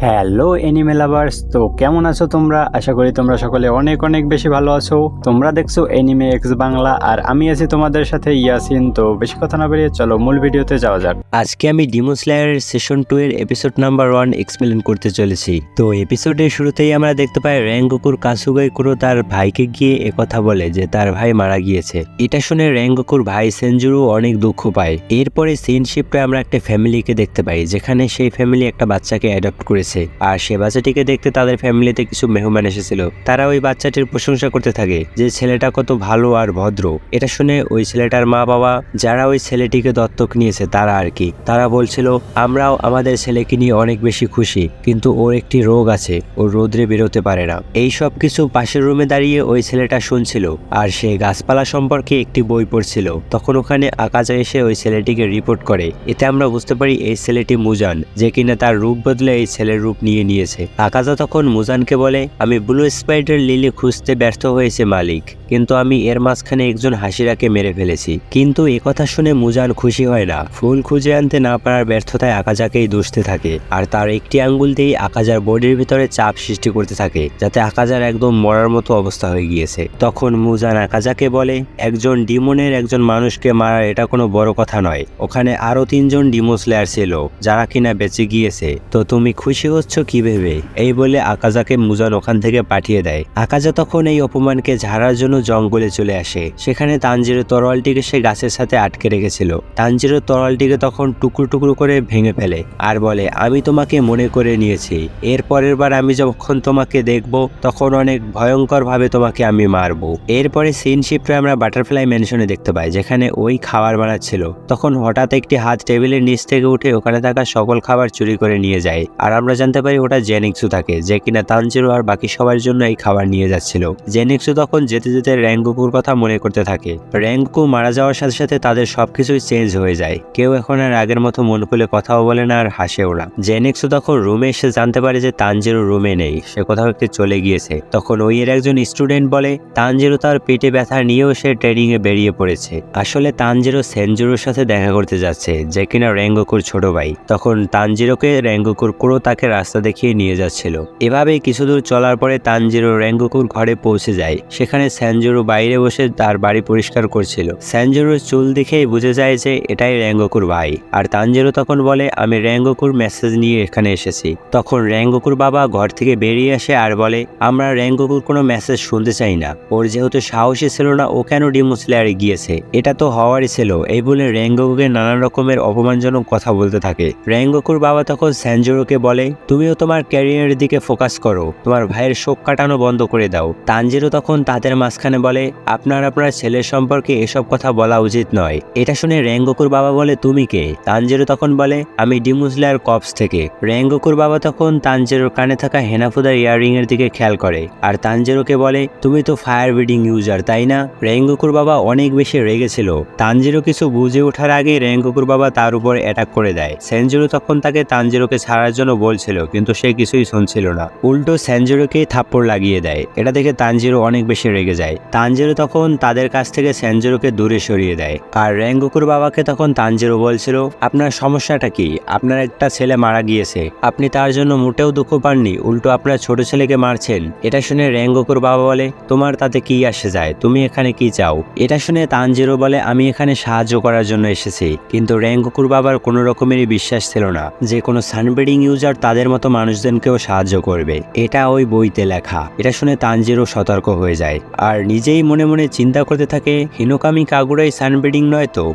Hello anime lovers, তো কেমন আছো তোমরা? আশা করি তোমরা সকলে অনেক অনেক বেশি ভালো আছো। তোমরা দেখছো এনিমে এক্স বাংলা আর আমি আছি তোমাদের সাথে ইয়াসিন। তো বেশি কথা না বেরিয়ে চলো মূল ভিডিওতে যাওয়া যাক। আজকে আমি ডিমন স্লেয়ারের সিজন 2 এর এপিসোড নাম্বার 1 এক্সপ্লেন করতে চলেছি। তো এপিসোডের শুরুতেই আমরা দেখতে পাই রেঙ্গোকুর কাসুগাই কুরো তার ভাইকে গিয়ে একথা বলে যে তার ভাই মারা গিয়েছে। এটা শুনে রেঙ্গোকুর ভাই সেনজুরু অনেক দুঃখ পায়। এরপরে সিন শিফটে আমরা একটা ফ্যামিলিকে দেখতে পাই, যেখানে সেই ফ্যামিলি একটা বাচ্চাকে অ্যাডপ্ট করেছে আর সে বাচ্চাটিকে দেখতে তাদের ফ্যামিলিতে কিছু মেহমান এসেছিল। তারা ওই বাচ্চাটির প্রশংসা করতে থাকে যে ছেলেটা কত ভালো আর ভদ্র। এটা শুনে ওই ছেলেটার মা বাবা যারা ওই ছেলেটিকে দত্তক নিয়েছে তারা বলছিল আমরাও আমাদের ছেলেকে নিয়ে অনেক বেশি খুশি, কিন্তু ওর একটি রোগ আছে, ও রোদ্রে বেরোতে পারে না। এই সব কিছু পাশের রুমে দাঁড়িয়ে ওই ছেলেটা শুনছিল আর সে গাছপালা সম্পর্কে একটি বই পড়ছিল। তখন ওখানে আকাজা এসে ওই ছেলেটিকে রিপোর্ট করে। এতে আমরা বুঝতে পারি এই ছেলেটি মুজান, যে কিনা তার রূপ বদলে এই ছেলের রূপ নিয়ে নিয়েছে। আকাজা তখন মুজানকে বলে, আমি ব্লু স্পাইডার লিলি খুঁজতে ব্যর্থ হয়েছে মালিক, কিন্তু আমি এর মাঝখানে একজন হাসিরাকে মেরে ফেলেছি। কিন্তু একথা শুনে মুজান খুশি হয় না। ফুল খুঁজে আনতে না পারার ব্যর্থতায় আকাজাকেই দোষতে থাকে আর তার একটি আঙ্গুল দিয়েই আকাজার বডির ভিতরে চাপ সৃষ্টি করতে থাকে, যাতে আকাজার একদম মরার মতো অবস্থা হয়ে গিয়েছে। তখন মুজান আকাজাকে বলে, একজন ডিমনের একজন মানুষকে মারা এটা কোনো বড় কথা নয়, ওখানে আরো 3 জন ডিমো স্লেয়ার ছিল যারা কিনা বেঁচে গিয়েছে, তো তুমি খুশি হচ্ছ কি ভেবে? এই বলে আকাজাকে মুজান ওখান থেকে পাঠিয়ে দেয়। আকাজা তখন এই অপমানকে ঝাড়ার জন্য জঙ্গলে চলে আসে। সেখানে তানজিরো তরোয়ালটিকে সে গাছের সাথে আটকে রেখেছিল। তানজিরো তরোয়ালটিকে তখন টুকরো টুকরো করে ভেঙে ফেলে আর বলে, আমি তোমাকে মনে করে নিয়েছি, এর পরের বার আমি যখন তোমাকে দেখব তখন অনেক ভয়ঙ্কর ভাবে তোমাকে আমি মারবো। এরপরে সিন শিফটে আমরা বাটারফ্লাই ম্যানশনে দেখতে পাই, যেখানে ওই খাবার বানাচ্ছিল। তখন হঠাৎ একটি হাত টেবিলের নিচ থেকে উঠে ওখানে থাকা সকল খাবার চুরি করে নিয়ে যায় আর আমরা জানতে পারি ওটা জেনিক্সু থাকে, যে কিনা তানজিরো আর বাকি সবার জন্য এই খাবার নিয়ে যাচ্ছিল। জেনিক্সু তখন যেতে যেতে রেঙ্গোকুর কথা মনে করতে থাকে। রেঙ্গোকু মারা যাওয়ার সাথে সাথে তাদের সবকিছুই চেঞ্জ হয়ে যায়। কেউ এখন আর আগের মতো মন খুলে কথাও বলে না আর হাসেও না। জেনিক্সু তখন রুমে এসে জানতে পারে যে তানজিরো রুমে নেই, সে কোথাও একটু চলে গিয়েছে। তখন ওই এর একজন স্টুডেন্ট বলে তানজিরো তার পেটে ব্যথা নিয়েও সে ট্রেনিং এ বেরিয়ে পড়েছে। আসলে তানজিরো সেনজুরোর সাথে দেখা করতে যাচ্ছে, যে কিনা রেঙ্গোকুর ছোট ভাই। তখন তানজিরোকে রেঙ্গোকুর কুরো তাকে রাস্তা দেখিয়ে নিয়ে যাচ্ছিল। এভাবেই কিছু দূর চলার পরে তানজিরো রেঙ্গোকুর ঘরে পৌঁছে যায়। সেখানে সেনজুরো বাইরে বসে তার বাড়ি পরিষ্কার করছিল। সেনজুরোর চুল দেখেই বুঝে যায় যে এটাই রেঙ্গোকুর ভাই। আর তানজিরো তখন বলে, আমি রেঙ্গোকুর মেসেজ নিয়ে এখানে এসেছি। তখন রেঙ্গোকুর বাবা ঘর থেকে বেরিয়ে আসে আর বলে, আমরা রেঙ্গোকুর কোনো মেসেজ শুনতে চাই না, ওর যেহেতু সাহসী ছিল না ও কেন ডিমো স্লেয়ারে গিয়েছে, এটা তো হওয়ারই ছিল। এই বলে রেঙ্গোকুকে নানান রকমের অপমানজনক কথা বলতে থাকে। রেঙ্গোকুর বাবা তখন সেনজুরোকে বলে, তুমিও তোমার ক্যারিয়ারের দিকে ফোকাস করো, তোমার ভাইয়ের শোক কাটানো বন্ধ করে দাও। তানজিরো তখন তাদের মাঝখানে বলে, আপনার ছেলের সম্পর্কে এসব কথা বলা উচিত নয়। এটা শুনে রেঙ্গোকুর বাবা বলে, তুমি কে? তানজিরো তখন বলে, আমি ডিমো স্লেয়ার কপস থেকে। রেঙ্গোকুর বাবা তখন তানজিরোর কানে থাকা হেনাফুদার ইয়াররিং এর দিকে খেয়াল করে আর তানজিরোকে বলে, তুমি তো ফায়ার ব্রিডিং ইউজার তাই না? রেঙ্গোকুর বাবা অনেক বেশি রেগেছিল। তানজিরো কিছু বুঝে ওঠার আগে রেঙ্গোকুর বাবা তার উপর অ্যাটাক করে দেয়। সেনজুরো তখন তাকে তানজিরোকে ছাড়ার জন্য বলছিল, কিন্তু সে কিছুই শুনছিল না, উল্টো সেনজুরোকেই থাপ্পড় লাগিয়ে দেয়। এটা দেখে তানজিরো অনেক বেশি রেগে যায়। তানজিরো তখন তাদের কাছ থেকে সেনজুরোকে দূরে সরিয়ে দেয়। আর রেঙ্গোকুর বাবাকে তখন তানজিরো বলছিল, আপনার সমস্যাটা কি? আপনার একটা ছেলে মারা গিয়েছে, আপনি তার জন্য মোটেও দুঃখ পাননি, উল্টো আপনার ছোট ছেলেকে মারছেন। এটা শুনে রেঙ্গোকুর বাবা বলে, তোমার তাতে কি আসে যায়, তুমি এখানে কি চাও? এটা শুনে তানজিরো বলে, আমি এখানে সাহায্য করার জন্য এসেছি। কিন্তু রেঙ্গোকুর বাবার কোনো রকমেরই বিশ্বাস ছিল না যে কোনো সানব্রিডিং ইউজার তাদের মতো মানুষজনকেও সাহায্য করবে। এটা ওই বইতে লেখা। এটা শুনে তানজিরো সতর্ক হয়ে যায় আর নিজেই মনে মনে চিন্তা করতে থাকে, হিনোকামি কাগুরাই সানব্রিডিং নয় তো?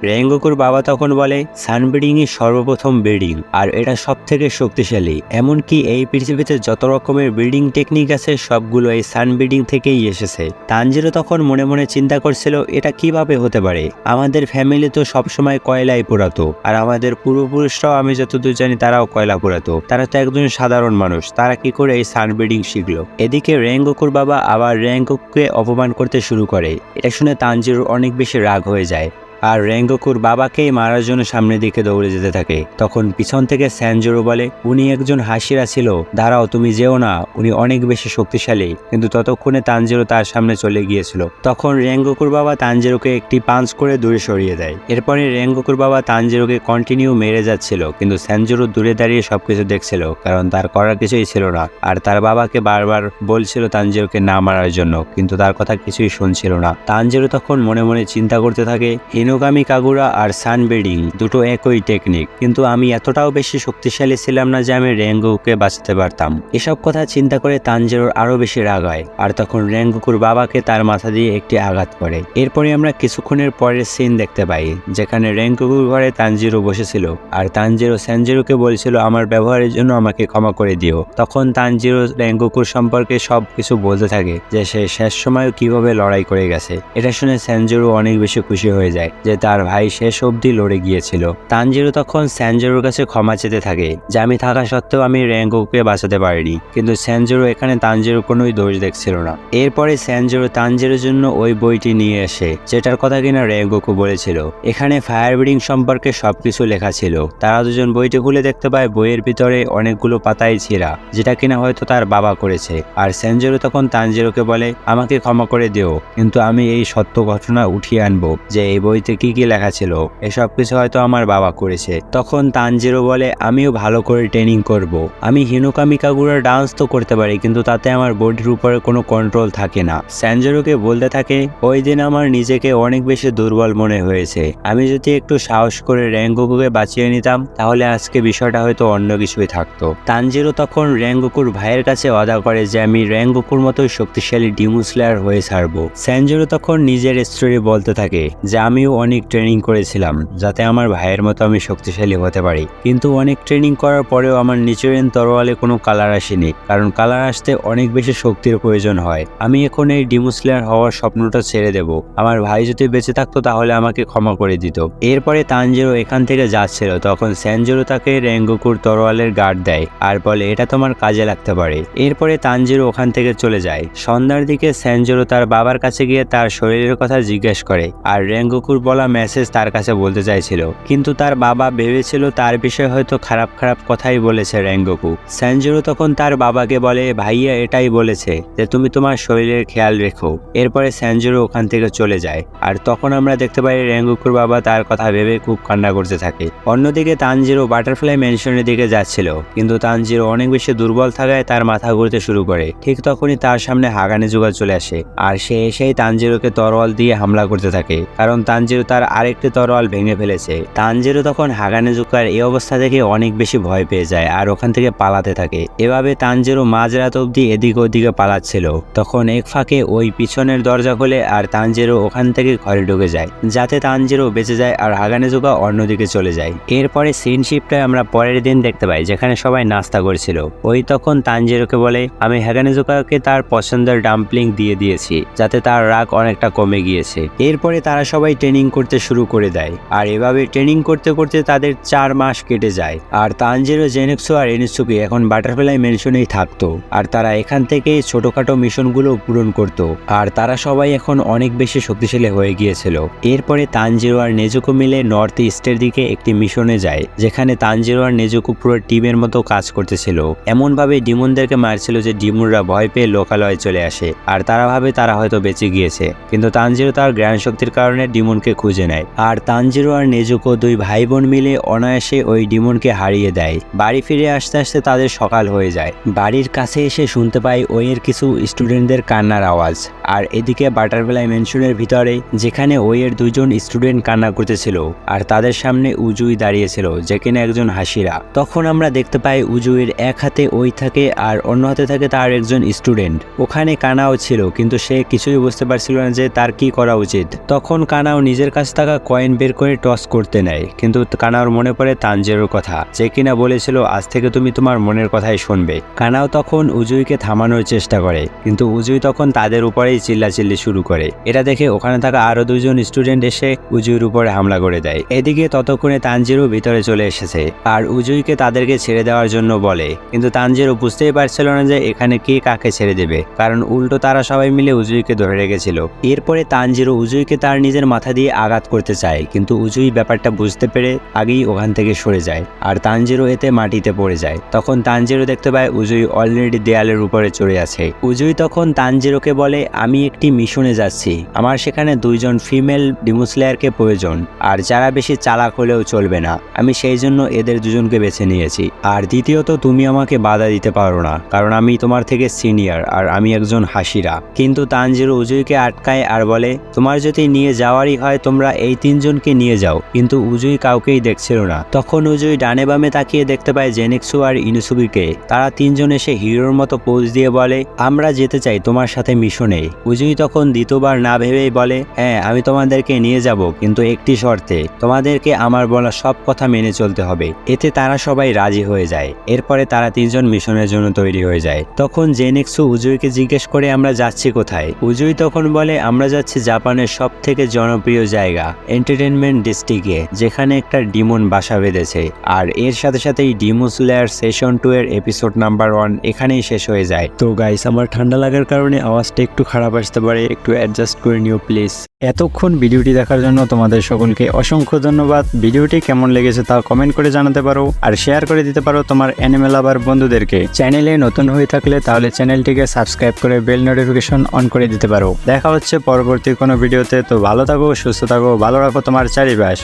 রেঙ্গোকুর বাবা তখন বলে, সানব্রিডিংই সর্বপ্রথম ব্রিডিং আর এটা সব থেকে শক্তিশালী। এমনকি এই পৃথিবীতে যত রকমের ব্রিডিং টেকনিক আছে সবগুলো এই সানব্রিডিং থেকেই এসেছে। তানজিরো তখন মনে মনে চিন্তা করছিল, এটা কিভাবে হতে পারে? আমাদের ফ্যামিলি তো সবসময় কয়লাই পোড়াতো আর আমাদের পূর্বপুরুষরাও আমি যতদূর জানি তারাও কয়লা পোড়াতো, তারা তো একজন সাধারণ মানুষ, তারা কি করে এই সানব্রিডিং শিখলো? এদিকে রেঙ্গোকুর বাবা আবার রেঙ্গোকুকে অপমান করতে শুরু করে। এটা শুনে তানজিরোর অনেক বেশি রাগ হয়ে যায় আর রেঙ্গোকুর বাবাকেই মারার জন্য সামনের দিকে দৌড়ে যেতে থাকে। তখন পিছন থেকে স্যানজিরো বলে, উনি একজন হাসিরা ছিল, দাঁড়াও তুমি যেও না, উনি অনেক বেশি শক্তিশালী। কিন্তু ততক্ষণে তানজিরো তার সামনে চলে গিয়েছিল। তখন রেঙ্গোকুর বাবা তানজিরোকে একটি পাঞ্চ করে দূরে সরিয়ে দেয়। এরপরে রেঙ্গোকুর বাবা তানজিরোকে কন্টিনিউ মেরে যাচ্ছিল, কিন্তু স্যানজিরো দূরে দাঁড়িয়ে সবকিছু দেখছিল, কারণ তার করার কিছুই ছিল না। আর তার বাবাকে বারবার বলছিল তানজিরোকে না মারার জন্য, কিন্তু তার কথা কিছুই শুনছিল না। তানজিরো তখন মনে মনে চিন্তা করতে থাকে, হিনোগামি কাগুরা আর সানবেডিং দুটো একই টেকনিক, কিন্তু আমি এতটাও বেশি শক্তিশালী ছিলাম না যে আমি রেঙ্গোকুকে বাঁচাতে পারতাম। এসব কথা চিন্তা করে তানজিরোর আরো বেশি রাগ হয়, আর তখন রেঙ্গোকুর বাবাকে তার মাথা দিয়ে একটি আঘাত করে। এরপরে আমরা কিছুক্ষণের পরের সিন দেখতে পাই, যেখানে রেঙ্গোকুর ঘরে তানজিরো বসেছিল, আর তানজিরো স্যানজিরোকে বলছিল আমার ব্যবহারের জন্য আমাকে ক্ষমা করে দিও। তখন তানজিরো রেঙ্গোকুর সম্পর্কে সবকিছু বলতে থাকে, যে সে শেষ সময়ও কিভাবে লড়াই করে গেছে। এটা শুনে স্যানজিরো অনেক বেশি খুশি হয়ে যায় যে তার ভাই শেষ অবধি লড়ে গিয়েছিল। তানজিরো তখন স্যানজিরোর কাছে ক্ষমা চেতে থাকে যে আমি থাকা সত্ত্বেও আমি রেঙ্গোকুকে বাঁচাতে পারিনি, কিন্তু স্যানজিরো এখানে তানজিরোর কোনোই দোষ দেখছিল না। এরপরে স্যানজিরো তানজিরোর জন্য ওই বইটি নিয়ে আসে, যেটার কথা কিনা রেঙ্গোকু বলেছিল। এখানে ফায়ার ব্রিডিং সম্পর্কে সবকিছু লেখা ছিল। তারা দুজন বইটি খুলে দেখতে পায় বইয়ের ভিতরে অনেকগুলো পাতাই ছেঁড়া, যেটা কিনা হয়তো তার বাবা করেছে। আর স্যানজিরো তখন তানজিরোকে বলে আমাকে ক্ষমা করে দিও, কিন্তু আমি এই সত্য ঘটনা উঠিয়ে আনবো যে এই বইতে কি কি লেখা ছিল, এসব কিছু হয়তো আমার বাবা করেছে। তখন তানজিরো বলে আমিও ভালো করে ট্রেনিং করব। আমি হিনোকামি কাগুরার ডান্স তো করতে পারি, কিন্তু তাতে আমার বডির উপরে কোনো কন্ট্রোল থাকে না। স্যানজিরোকে বলতে থাকে ওই দিন আমার নিজেকে অনেক বেশি দুর্বল মনে হয়েছে, আমি যদি একটু সাহস করে রেঙ্গোকুকে বাঁচিয়ে নিতাম তাহলে আজকে বিষয়টা হয়তো অন্য কিছুই থাকতো। তানজিরো তখন রেঙ্গোকুর ভাইয়ের কাছে ওয়াদা করে যে আমি রেঙ্গোকুর মতোই শক্তিশালী ডিমন স্লেয়ার হয়ে ছাড়বো। স্যানজিরো তখন নিজের স্টোরি বলতে থাকে যে আমিও অনেক ট্রেনিং করেছিলাম যাতে আমার ভাইয়ের মতো আমি শক্তিশালী হতে পারি, কিন্তু অনেক ট্রেনিং করার পরেও আমার নিচের তরোয়ালে কোনো কালার আসেনি, কারণ কালার আসতে অনেক বেশি শক্তির প্রয়োজন হয়। আমি এখন এই ডিমন স্লেয়ার হওয়ার স্বপ্নটা ছেড়ে দেব। আমার ভাই যদি বেঁচে থাকতো তাহলে আমাকে ক্ষমা করে দিত। এরপরে তানজিরো এখান থেকে যাচ্ছিল, তখন স্যানজিরো তাকে রেঙ্গোকুর তরোয়ালের গার্ড দেয় আর বলে এটা তোমার কাজে লাগতে পারে। এরপরে তানজিরো ওখান থেকে চলে যায়। সন্ধ্যার দিকে স্যানজিরো তার বাবার কাছে গিয়ে তার শরীরের কথা জিজ্ঞেস করে, আর রেঙ্গোকুর বলা মেসেজ তার কাছে বলতে চাইছিল, কিন্তু তার বাবা ভেবেছিল তার বিষয়ে হয়তো খারাপ খারাপ কথাই বলেছে রেঙ্গোকু। স্যানজিরো তখন তার বাবাকে বলে ভাইয়া এটাই বলেছে যে তুমি তোমার শরীরের খেয়াল রেখো। এরপরে স্যানজিরো ওখান থেকে চলে যায়, আর তখন আমরা দেখতে পাই রেঙ্গোকুর বাবা তার কথা ভেবে খুব কান্না করতে থাকে। অন্যদিকে তানজিরো বাটারফ্লাই ম্যানশনের দিকে যাচ্ছিল, কিন্তু তানজিরো অনেক বেশি দুর্বল থাকায় তার মাথা ঘুরতে শুরু করে। ঠিক তখনই তার সামনে হাগানে জুগা চলে আসে, আর সে এসেই তানজিরোকে তরোয়াল দিয়ে হামলা করতে থাকে, কারণ তানজিরো তার আরেকটি তরোয়াল ভেঙে ফেলেছে। তানজিরো তখন হাগানে জুকার এই অবস্থা দেখে অনেক বেশি ভয় পেয়ে যায় আর ওখান থেকে পালাতে থাকে। এভাবে তানজিরো মাঝরাত অবধি এদিক ওদিকে পালাচ্ছিল। তখন এক ফাঁকে ওই পিছনের দরজা খোলে আর তানজিরো ওখান থেকে ঘরে ঢুকে যায়, যাতে তানজিরো বেঁচে যায় আর হাগানে জুকা অন্যদিকে চলে যায়। এরপরে সিন শিফটে আমরা পরের দিন দেখতে পাই যেখানে সবাই নাস্তা করছিল। ওই তখন তানজিরোকে বলে আমি হাগানে জুকাকে তার পছন্দের ডাম্পলিং দিয়ে দিয়েছি, যাতে তার রাগ অনেকটা কমে গিয়েছে। এরপরে তারা সবাই ট্রেনিং করতে শুরু করে দেয়, আর এভাবে ট্রেনিং করতে করতে তাদের 4 মাস কেটে যায়। আর তানজিরো, জেনেক্সু আর এনিসুকি এখন বাটারফ্লাই ম্যানশনেই থাকতো, আর তারা এখান থেকেই ছোটখাটো মিশনগুলো পূরণ করত, আর তারা সবাই এখন অনেক বেশি শক্তিশালী হয়ে গিয়েছিল। এরপরে তানজিরো আর নেজুকো মিলে নর্থ ইস্টের দিকে একটি মিশনে যায়, যেখানে তানজিরো আর নেজুকো পুরো টিমের মতো কাজ করতেছিল। এমনভাবে ডিমনদেরকে মারছিল যে ডিমনরা ভয় পেয়ে লোকালয়ে চলে আসে, আর তারা ভাবে তারা হয়তো বেঁচে গিয়েছে, কিন্তু তানজিরো তার জ্ঞান শক্তির কারণে ডিমনকে খুঁজে নেয়। আর তানজিরো আর নেজুকো দুই ভাই বোন মিলে অনায়াসে ওই ডিমনকে হারিয়ে দেয়। বাড়ি ফিরে আসতে আসতে তাদের সকাল হয়ে যায়। বাড়ির কাছে এসে শুনতে পাই ওইয়ের কিছু স্টুডেন্টদের কান্নার আওয়াজ, আর এদিকে বাটারফ্লাই ম্যানশনের ভিতরে যেখানে ওইয়ের 2 জন স্টুডেন্ট কান্না করতেছিল, আর তাদের সামনে উজুই দাঁড়িয়েছিল যে কিনা একজন হাসিরা। তখন আমরা দেখতে পাই উজুইয়ের এক হাতে ওই থাকে আর অন্য হাতে থাকে তার একজন স্টুডেন্ট। ওখানে কানাও ছিল, কিন্তু সে কিছুই বুঝতে পারছিল না যে তার কি করা উচিত। তখন কানাও নিজের কাছে থাকা কয়েন বের করে টস করতে নেয়, কিন্তু কানাওর মনে পড়ে তানজিরোর কথা, যে কিনা বলেছিল আজ থেকে তুমি তোমার মনের কথাই শুনবে। কানাও তখন উজুইকে থামানোর চেষ্টা করে, কিন্তু উজুই তখন তাদের উপরেই চিল্লাচিল্লি শুরু করে। এটা দেখে ওখানে থাকা আরো 2 জন স্টুডেন্ট এসে উজুইর উপরে হামলা করে দেয়। এদিকে ততক্ষণে তানজিরো ভিতরে চলে এসেছে আর উজুইকে তাদেরকে ছেড়ে দেওয়ার জন্য বলে, কিন্তু তানজিরো বুঝতেই পারছিল না যে এখানে কে কাকে ছেড়ে দেবে, কারণ উল্টো তারা সবাই মিলে উজুইকে ধরে রেখেছিল। এরপরে তানজিরো উজুইকে তার নিজের মাথা দিয়ে দিয়ে আঘাত করতে চায়, কিন্তু উজুই ব্যাপারটা বুঝতে পেরে আগেই ওখান থেকে সরে যায় আর তানজিরো এতে মাটিতে পড়ে যায়। তখন তানজিরো দেখতে পায় উজুই অলরেডি দেয়ালের উপরে চড়ে আছে। উজুই তখন তানজিরোকে বলে, আমি একটি মিশনে যাচ্ছি, আমার সেখানে 2 জন ফিমেল ডিমোস্লেয়ারকে প্রয়োজন, আর যারা বেশি চালাক হলেও চলবে না, আমি সেই জন্য এদের 2 জনকে বেছে নিয়েছি। আর দ্বিতীয়ত, তুমি আমাকে বাধা দিতে পারো না, কারণ আমি তোমার থেকে সিনিয়র আর আমি একজন হাসিরা। কিন্তু তানজিরো উজুইকে আটকায় আর বলে, তোমার যদি নিয়ে যাওয়ারই হয় তোমরা এই 3 জনকে নিয়ে যাও। কিন্তু উজুই কাউকেই দেখছিল না। তখন উজুই ডানে বামে তাকিয়ে দেখতে পায় জেনিক্সু আর ইনুসুবিকে। তারা 3 জন এসে হিরোর মতো পোজ দিয়ে বলে, আমরা যেতে চাই তোমার সাথে মিশনে। উজুই তখন দ্বিতীয়বার না ভেবেই বলে, হ্যাঁ আমি তোমাদেরকে নিয়ে যাব, কিন্তু একটি শর্তে, তোমাদেরকে আমার বলা সব কথা মেনে চলতে হবে। এতে তারা সবাই রাজি হয়ে যায়। এরপরে তারা 3 জন মিশনের জন্য তৈরি হয়ে যায়। তখন জেনিক্সু উজুইকে জিজ্ঞেস করে, আমরা যাচ্ছি কোথায়? উজুই তখন বলে, আমরা যাচ্ছি জাপানের সব থেকে জনপ্রিয় জায়গা এন্টারটেনমেন্ট ডিস্ট্রিক্টে, যেখানে একটা ডিমন বাসা বেঁধেছে। আর এর সাথে সাথেই ডিমন স্লেয়ার সেশন 2 এর এপিসোড নাম্বার 1 এখানেই শেষ হয়ে যায়। তো গাইস, আমার ঠান্ডা লাগার কারণে আওয়াজটা একটু খারাপ আসতে পারে, একটু অ্যাডজাস্ট করে নিও প্লিজ। এতক্ষণ ভিডিওটি দেখার জন্য তোমাদের সকলকে অসংখ্য ধন্যবাদ। ভিডিওটি কেমন লেগেছে তা কমেন্ট করে জানাতে পারো আর শেয়ার করে দিতে পারো তোমার অ্যানিমে লাভার বন্ধুদেরকে। চ্যানেলে নতুন হয়ে থাকলে তাহলে চ্যানেলটিকে সাবস্ক্রাইব করে বেল নোটিফিকেশন অন করে দিতে পারো। দেখা হচ্ছে পরবর্তী কোনো ভিডিওতে। তো ভালো থাকো, সুস্থ থাকো, ভালো রাখো তোমার চারিপাশ।